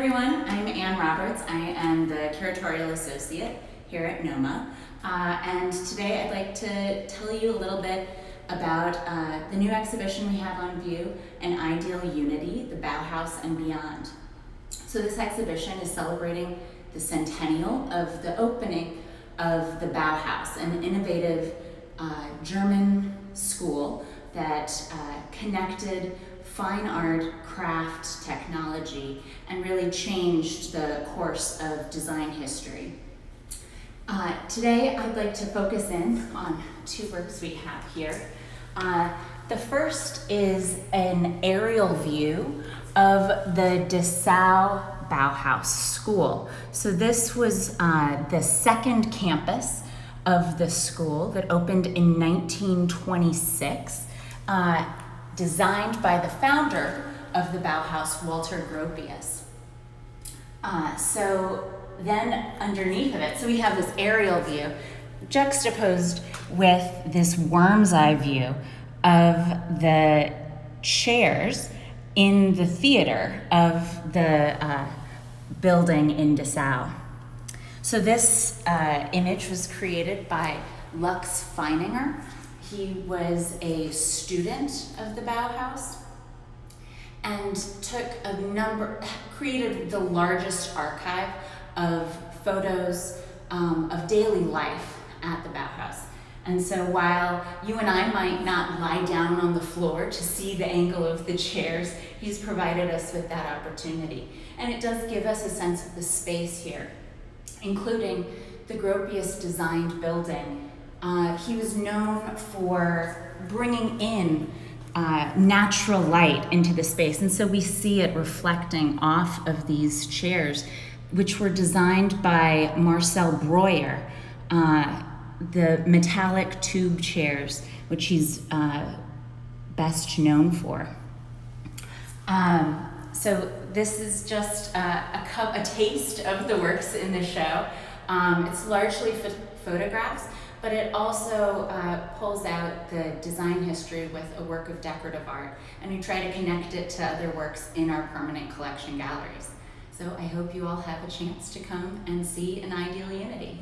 everyone, I'm Ann Roberts. I am the Curatorial Associate here at NOMA. And today I'd like to tell you a little bit about the new exhibition we have on view, An Ideal Unity, the Bauhaus and Beyond. So this exhibition is celebrating the centennial of the opening of the Bauhaus, an innovative German school that connected fine art, craft, technology, and really changed the course of design history. Today, I'd like to focus in on two works we have here. The first is an aerial view of the Dessau Bauhaus School. So this was the second campus of the school that opened in 1926. Designed by the founder of the Bauhaus, Walter Gropius. So then underneath of it, so we have this aerial view juxtaposed with this worm's eye view of the chairs in the theater of the building in Dessau. So this image was created by Lux Feininger. He was a student of the Bauhaus and created the largest archive of photos of daily life at the Bauhaus. And so while you and I might not lie down on the floor to see the angle of the chairs, he's provided us with that opportunity. And it does give us a sense of the space here, including the Gropius designed building. He was known for bringing in natural light into the space, and so we see it reflecting off of these chairs, which were designed by Marcel Breuer, the metallic tube chairs, which he's best known for. So this is just a taste of the works in the show. It's largely photographs, but it also pulls out the design history with a work of decorative art, and we try to connect it to other works in our permanent collection galleries. So I hope you all have a chance to come and see An Ideal Unity.